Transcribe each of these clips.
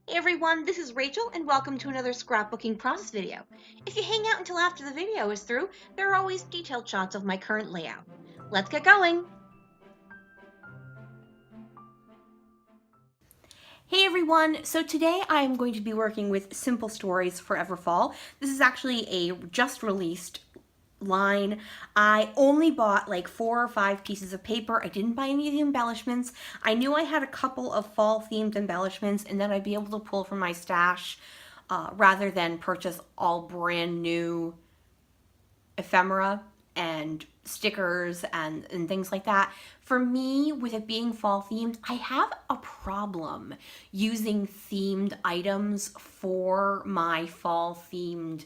Hey everyone, this is Rachel and welcome to another scrapbooking process video. If you hang out until after the video is through, there are always detailed shots of my current layout. Let's get going! Hey everyone, so today I am going to be working with Simple Stories Forever Fall. This is actually a just released line. I only bought like 4 or 5 pieces of paper. I didn't buy any of the embellishments. I knew I had a couple of fall themed embellishments and then I'd be able to pull from my stash rather than purchase all brand new ephemera and stickers and things like that. For me, with it being fall themed, I have a problem using themed items for my fall themed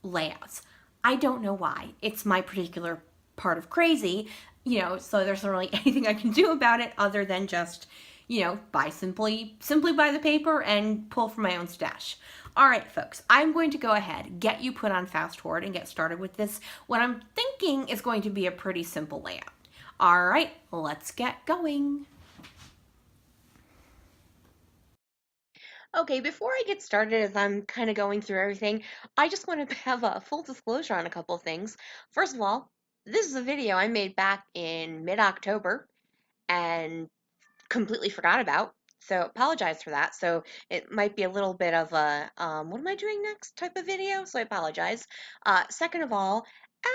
layouts. I don't know why. It's my particular part of crazy, so there's not really anything I can do about it other than just, buy simply buy the paper and pull from my own stash. All right, folks, I'm going to go ahead, get you put on fast forward and get started with this. What I'm thinking is going to be a pretty simple layout. All right, let's get going. Okay, before I get started, as I'm kind of going through everything, I just want to have a full disclosure on a couple of things. First of all, this is a video I made back in mid-October and completely forgot about. So apologize for that. So it might be a little bit of a what am I doing next type of video. So I apologize. Second of all,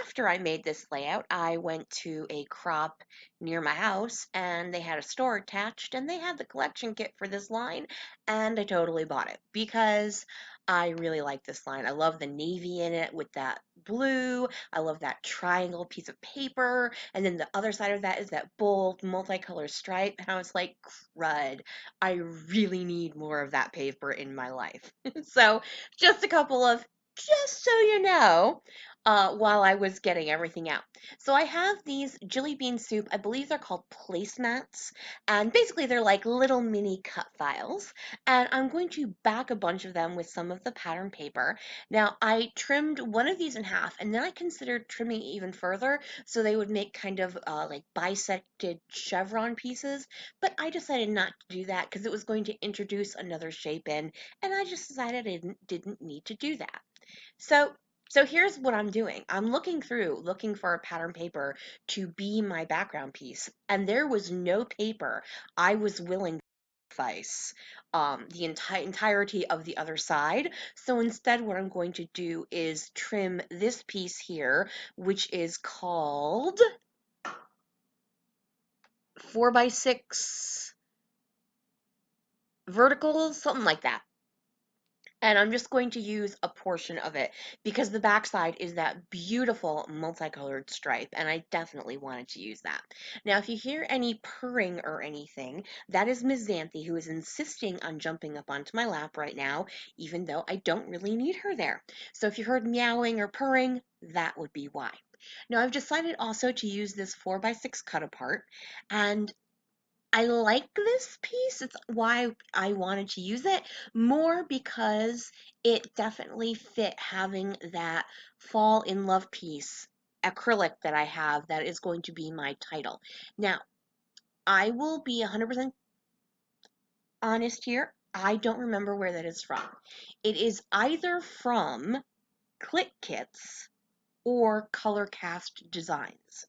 after I made this layout, I went to a crop near my house and they had a store attached and they had the collection kit for this line and I totally bought it because I really like this line. I love the navy in it with that blue. I love that triangle piece of paper. And then the other side of that is that bold multicolored stripe. And I was like, crud, I really need more of that paper in my life. So just a couple of, just so you know, while I was getting everything out. So I have these jelly bean soup, I believe they're called placemats, and basically they're like little mini cut files. And I'm going to back a bunch of them with some of the pattern paper. Now, I trimmed one of these in half, and then I considered trimming it even further so they would make kind of like bisected chevron pieces, but I decided not to do that because it was going to introduce another shape in, and I just decided I didn't need to do that. So so here's what I'm doing. I'm looking through, looking for a pattern paper to be my background piece, and there was no paper I was willing to sacrifice the entirety of the other side. So instead, what I'm going to do is trim this piece here, which is called 4x6 verticals, something like that. And I'm just going to use a portion of it because the backside is that beautiful multicolored stripe, and I definitely wanted to use that. Now, if you hear any purring or anything, that is Miss Xanthe, who is insisting on jumping up onto my lap right now, even though I don't really need her there. So if you heard meowing or purring, that would be why. Now, I've decided also to use this 4x6 cut apart, and I like this piece. It's why I wanted to use it more because it definitely fit having that fall in love piece acrylic that I have that is going to be my title. Now, I will be 100% honest here. I don't remember where that is from. It is either from Click Kits or Color Cast Designs,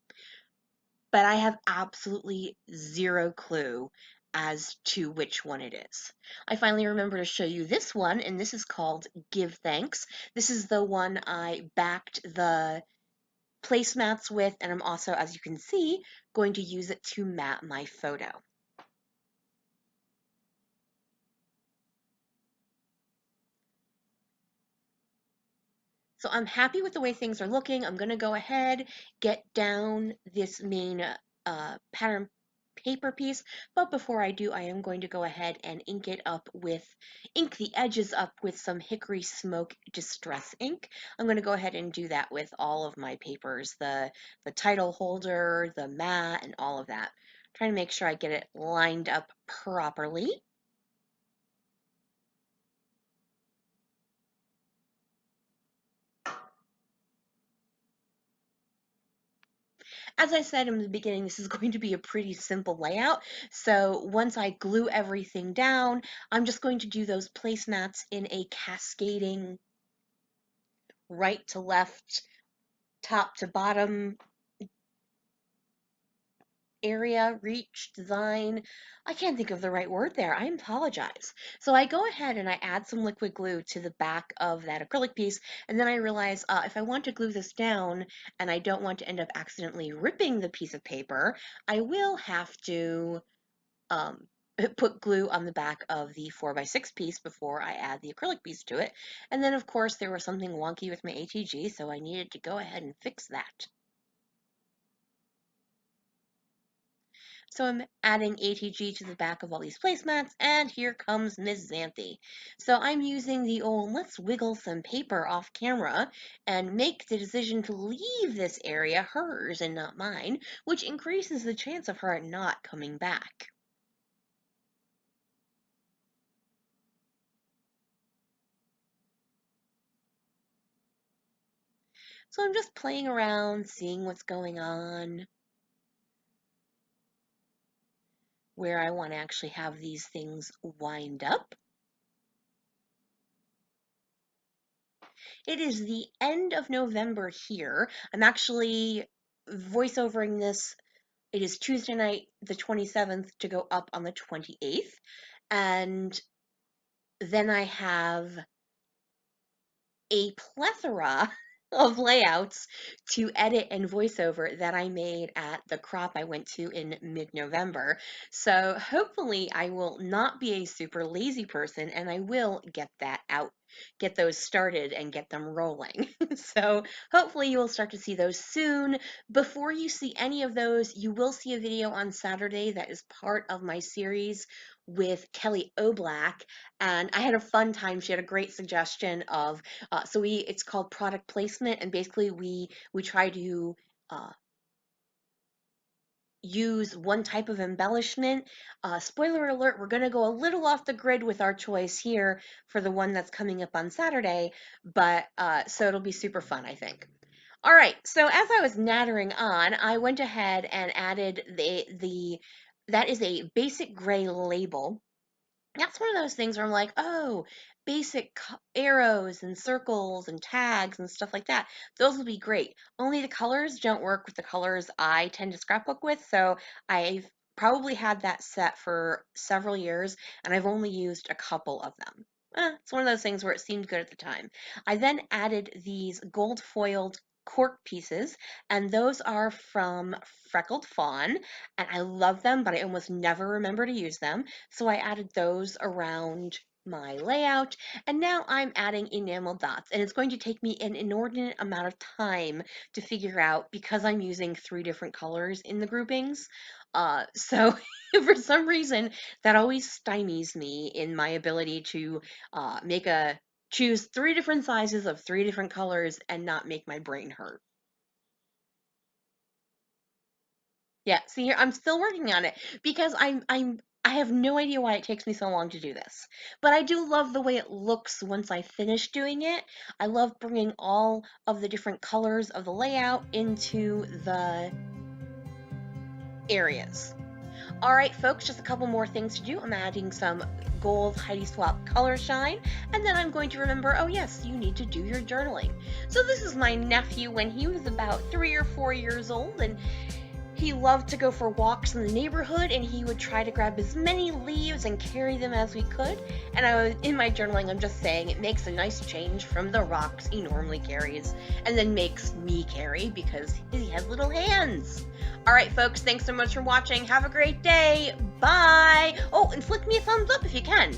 but I have absolutely zero clue as to which one it is. I finally remember to show you this one, and this is called Give Thanks. This is the one I backed the placemats with, and I'm also, as you can see, going to use it to mat my photo. So I'm happy with the way things are looking. I'm going to go ahead, get down this main pattern paper piece, but before I do, I am going to go ahead and ink the edges up with some Hickory Smoke Distress ink. I'm going to go ahead and do that with all of my papers, the title holder, the mat, and all of that. Trying to make sure I get it lined up properly. As I said in the beginning, this is going to be a pretty simple layout. So once I glue everything down, I'm just going to do those placemats in a cascading right to left, top to bottom area, reach, design. I can't think of the right word there. I apologize. So I go ahead and I add some liquid glue to the back of that acrylic piece, and then I realize if I want to glue this down and I don't want to end up accidentally ripping the piece of paper, I will have to um, put glue on the back of the 4x6 piece before I add the acrylic piece to it. And then of course there was something wonky with my ATG, so I needed to go ahead and fix that. So I'm adding ATG to the back of all these placemats, and here comes Miss Xanthe. So I'm using the old let's wiggle some paper off camera and make the decision to leave this area hers and not mine, which increases the chance of her not coming back. So I'm just playing around, seeing what's going on, where I want to actually have these things wind up. It is the end of November here. I'm actually voiceovering this. It is Tuesday night, the 27th, to go up on the 28th. And then I have a plethora of layouts to edit and voiceover that I made at the crop I went to in mid-November. So hopefully I will not be a super lazy person and I will get that out, get those started and get them rolling. So hopefully you will start to see those soon. Before you see any of those, you will see a video on Saturday that is part of my series with Kelly O'Black, and I had a fun time. She had a great suggestion of it's called product placement, and basically we try to use one type of embellishment. Spoiler alert, we're going to go a little off the grid with our choice here for the one that's coming up on Saturday, but so it'll be super fun, I think. All right, so as I was nattering on, I went ahead and added that is a basic gray label. That's one of those things where I'm like, oh, basic arrows and circles and tags and stuff like that. Those will be great. Only the colors don't work with the colors I tend to scrapbook with, so I've probably had that set for several years, and I've only used a couple of them. It's one of those things where it seemed good at the time. I then added these gold foiled cork pieces, and those are from Freckled Fawn, and I love them, but I almost never remember to use them. So I added those around my layout, and now I'm adding enamel dots, and it's going to take me an inordinate amount of time to figure out because I'm using 3 different colors in the groupings. So for some reason that always stymies me in my ability to choose 3 different sizes of 3 different colors and not make my brain hurt. Yeah, see here, I'm still working on it because I have no idea why it takes me so long to do this. But I do love the way it looks once I finish doing it. I love bringing all of the different colors of the layout into the areas. All right, folks, just a couple more things to do. I'm adding some gold Heidi Swap color shine, and then I'm going to remember, oh yes, you need to do your journaling. So this is my nephew when he was about 3 or 4 years old, and he loved to go for walks in the neighborhood, and he would try to grab as many leaves and carry them as we could. And in my journaling, I'm just saying it makes a nice change from the rocks he normally carries, and then makes me carry because he has little hands. All right, folks, thanks so much for watching. Have a great day. Bye. Oh, and flick me a thumbs up if you can.